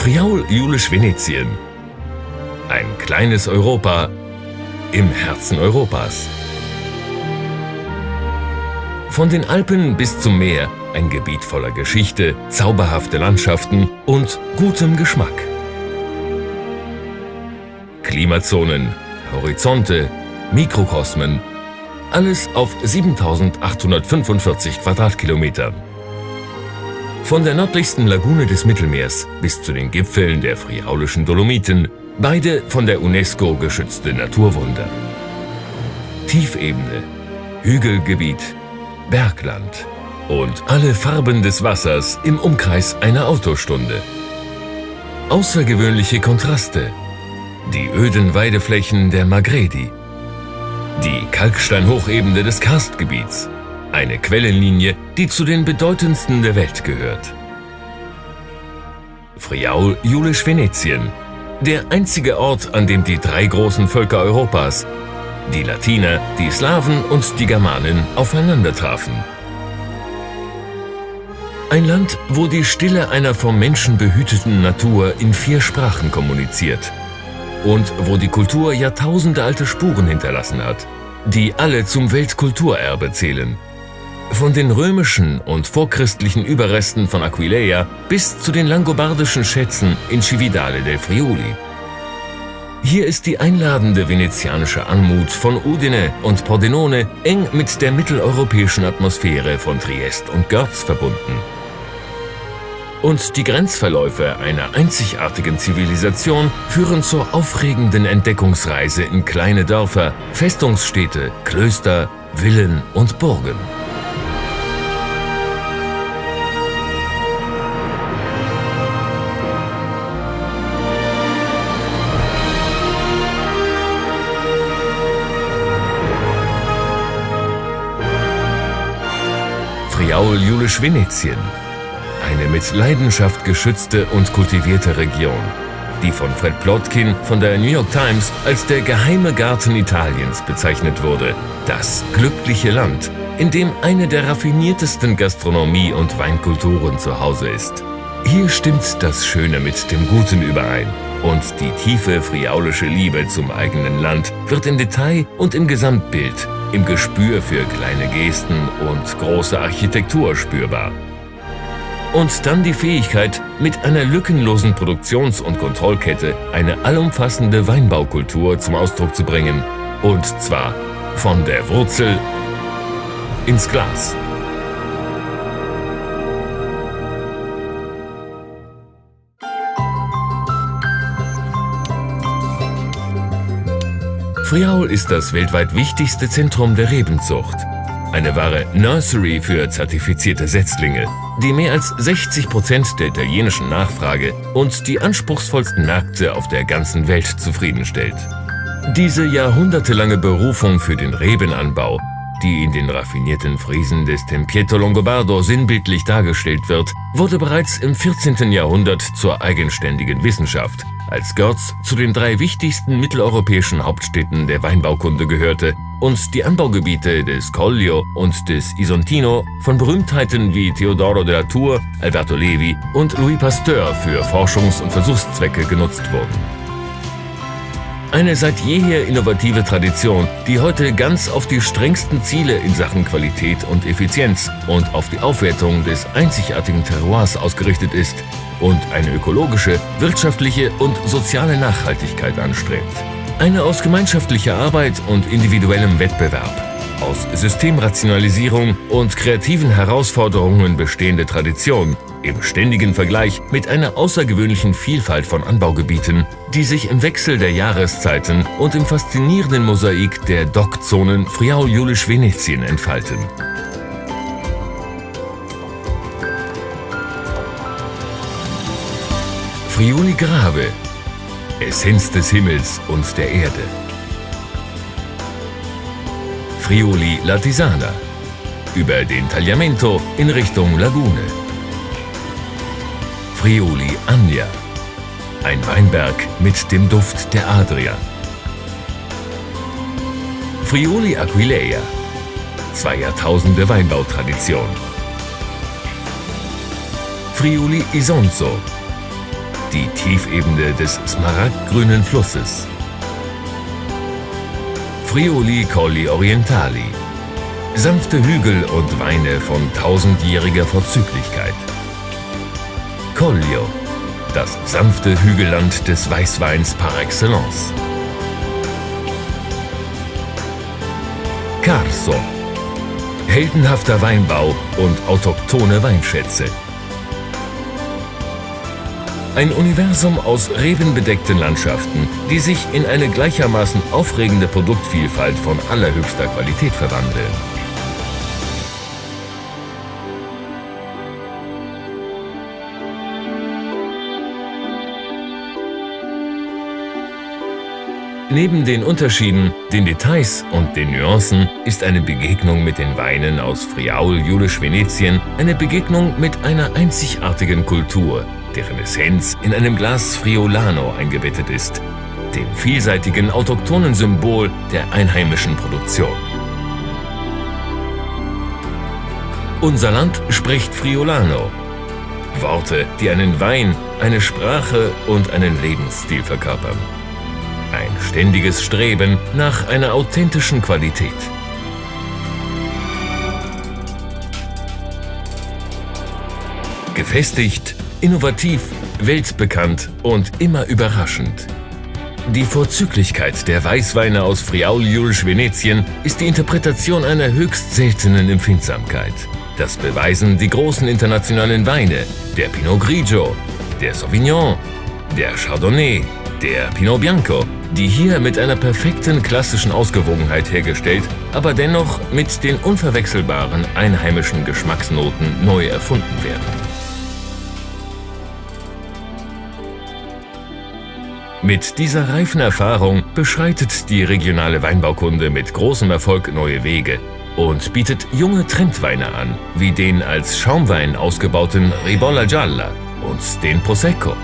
Friaul Julisch Venetien. Ein kleines Europa im Herzen Europas. Von den Alpen bis zum Meer ein Gebiet voller Geschichte, zauberhafte Landschaften und gutem Geschmack. Klimazonen, Horizonte, Mikrokosmen, alles auf 7.845 Quadratkilometern. Von der nördlichsten Lagune des Mittelmeers bis zu den Gipfeln der Friaulischen Dolomiten, beide von der UNESCO geschützte Naturwunder. Tiefebene, Hügelgebiet, Bergland und alle Farben des Wassers im Umkreis einer Autostunde. Außergewöhnliche Kontraste, die öden Weideflächen der Magredi, die Kalksteinhochebene des Karstgebiets, eine Quellenlinie, die zu den bedeutendsten der Welt gehört. Friaul Julisch Venetien, der einzige Ort, an dem die drei großen Völker Europas, die Latiner, die Slawen und die Germanen, aufeinander trafen. Ein Land, wo die Stille einer vom Menschen behüteten Natur in 4 Sprachen kommuniziert und wo die Kultur jahrtausendealte Spuren hinterlassen hat, die alle zum Weltkulturerbe zählen. Von den römischen und vorchristlichen Überresten von Aquileia bis zu den langobardischen Schätzen in Cividale del Friuli. Hier ist die einladende venezianische Anmut von Udine und Pordenone eng mit der mitteleuropäischen Atmosphäre von Triest und Görz verbunden. Und die Grenzverläufe einer einzigartigen Zivilisation führen zur aufregenden Entdeckungsreise in kleine Dörfer, Festungsstädte, Klöster, Villen und Burgen. Friaul Julisch Venetien. Eine mit Leidenschaft geschützte und kultivierte Region, die von Fred Plotkin von der New York Times als der geheime Garten Italiens bezeichnet wurde. Das glückliche Land, in dem eine der raffiniertesten Gastronomie- und Weinkulturen zu Hause ist. Hier stimmt das Schöne mit dem Guten überein. Und die tiefe friaulische Liebe zum eigenen Land wird im Detail und im Gesamtbild, im Gespür für kleine Gesten und große Architektur spürbar. Und dann die Fähigkeit, mit einer lückenlosen Produktions- und Kontrollkette eine allumfassende Weinbaukultur zum Ausdruck zu bringen. Und zwar von der Wurzel ins Glas. Friaul ist das weltweit wichtigste Zentrum der Rebenzucht. Eine wahre Nursery für zertifizierte Setzlinge, die mehr als 60% der italienischen Nachfrage und die anspruchsvollsten Märkte auf der ganzen Welt zufriedenstellt. Diese jahrhundertelange Berufung für den Rebenanbau, die in den raffinierten Friesen des Tempietto Longobardo sinnbildlich dargestellt wird, wurde bereits im 14. Jahrhundert zur eigenständigen Wissenschaft, als Görz zu den 3 wichtigsten mitteleuropäischen Hauptstädten der Weinbaukunde gehörte und die Anbaugebiete des Collio und des Isontino von Berühmtheiten wie Teodoro de la Tour, Alberto Levi und Louis Pasteur für Forschungs- und Versuchszwecke genutzt wurden. Eine seit jeher innovative Tradition, die heute ganz auf die strengsten Ziele in Sachen Qualität und Effizienz und auf die Aufwertung des einzigartigen Terroirs ausgerichtet ist und eine ökologische, wirtschaftliche und soziale Nachhaltigkeit anstrebt. Eine aus gemeinschaftlicher Arbeit und individuellem Wettbewerb, aus Systemrationalisierung und kreativen Herausforderungen bestehende Tradition, im ständigen Vergleich mit einer außergewöhnlichen Vielfalt von Anbaugebieten, die sich im Wechsel der Jahreszeiten und im faszinierenden Mosaik der Dockzonen Friaul Julisch Venetien entfalten. Friuli Grave, Essenz des Himmels und der Erde. Friuli La Tisana, über den Tagliamento in Richtung Lagune. Friuli Ania, ein Weinberg mit dem Duft der Adria. Friuli Aquileia, 2 Jahrtausende Weinbautradition. Friuli Isonzo, die Tiefebene des smaragdgrünen Flusses. Friuli Colli Orientali. Sanfte Hügel und Weine von tausendjähriger Vorzüglichkeit. Collio, das sanfte Hügelland des Weißweins par excellence. Carso, heldenhafter Weinbau und autochthone Weinschätze. Ein Universum aus rebenbedeckten Landschaften, die sich in eine gleichermaßen aufregende Produktvielfalt von allerhöchster Qualität verwandeln. Neben den Unterschieden, den Details und den Nuancen ist eine Begegnung mit den Weinen aus Friaul-Julisch-Venetien eine Begegnung mit einer einzigartigen Kultur, deren Essenz in einem Glas Friulano eingebettet ist, dem vielseitigen autochthonen Symbol der einheimischen Produktion. Unser Land spricht Friulano. Worte, die einen Wein, eine Sprache und einen Lebensstil verkörpern. Ein ständiges Streben nach einer authentischen Qualität. Gefestigt, innovativ, weltbekannt und immer überraschend. Die Vorzüglichkeit der Weißweine aus Friaul-Julisch-Venetien ist die Interpretation einer höchst seltenen Empfindsamkeit. Das beweisen die großen internationalen Weine, der Pinot Grigio, der Sauvignon, der Chardonnay, der Pinot Bianco, die hier mit einer perfekten klassischen Ausgewogenheit hergestellt, aber dennoch mit den unverwechselbaren einheimischen Geschmacksnoten neu erfunden werden. Mit dieser reifen Erfahrung beschreitet die regionale Weinbaukunde mit großem Erfolg neue Wege und bietet junge Trendweine an, wie den als Schaumwein ausgebauten Ribolla Gialla und den Prosecco.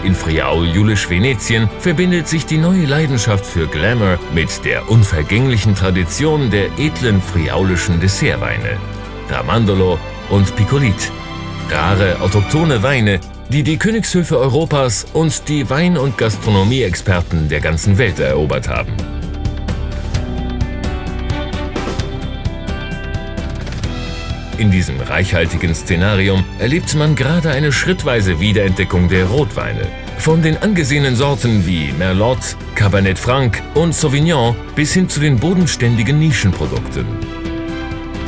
In Friaul-Julisch-Venetien verbindet sich die neue Leidenschaft für Glamour mit der unvergänglichen Tradition der edlen friaulischen Dessertweine, Tramandolo und Piccolit. Rare autochthone Weine, die die Königshöfe Europas und die Wein- und Gastronomie-Experten der ganzen Welt erobert haben. In diesem reichhaltigen Szenarium erlebt man gerade eine schrittweise Wiederentdeckung der Rotweine. Von den angesehenen Sorten wie Merlot, Cabernet Franc und Sauvignon bis hin zu den bodenständigen Nischenprodukten.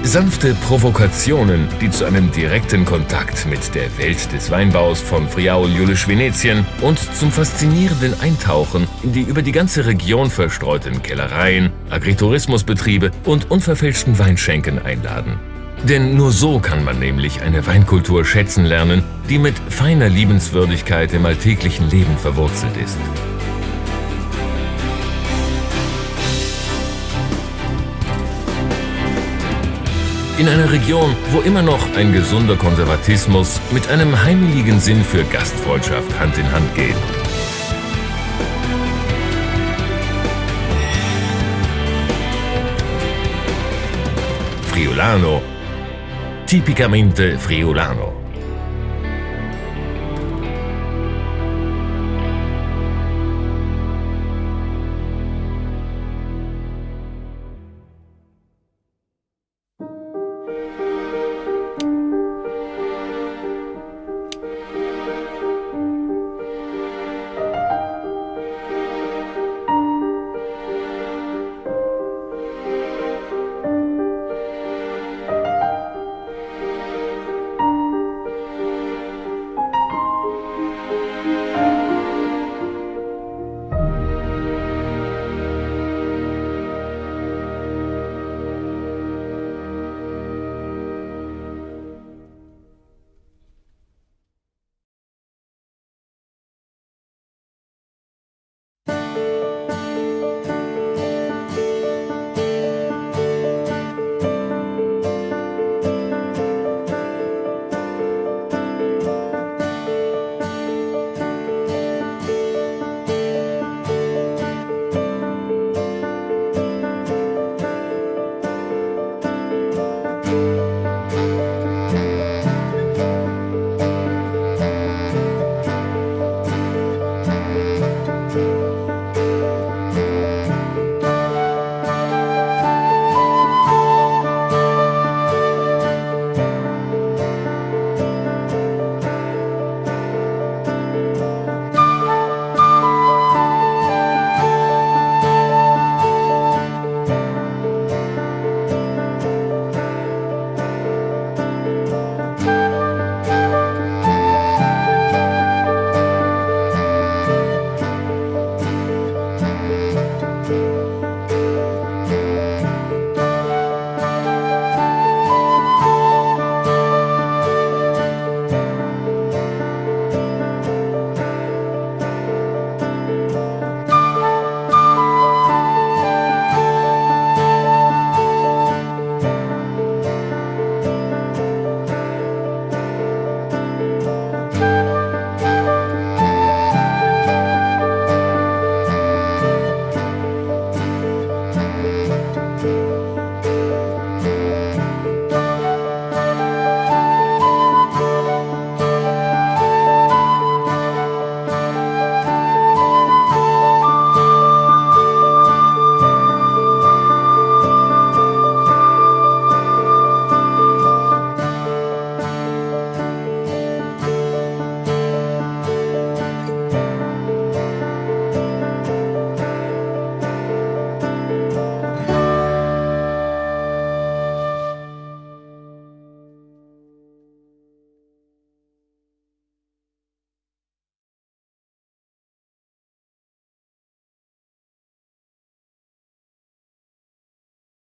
Sanfte Provokationen, die zu einem direkten Kontakt mit der Welt des Weinbaus von Friaul-Julisch-Venetien und zum faszinierenden Eintauchen in die über die ganze Region verstreuten Kellereien, Agritourismusbetriebe und unverfälschten Weinschenken einladen. Denn nur so kann man nämlich eine Weinkultur schätzen lernen, die mit feiner Liebenswürdigkeit im alltäglichen Leben verwurzelt ist. In einer Region, wo immer noch ein gesunder Konservatismus mit einem heimeligen Sinn für Gastfreundschaft Hand in Hand geht. Friulano. Tipicamente Friulano.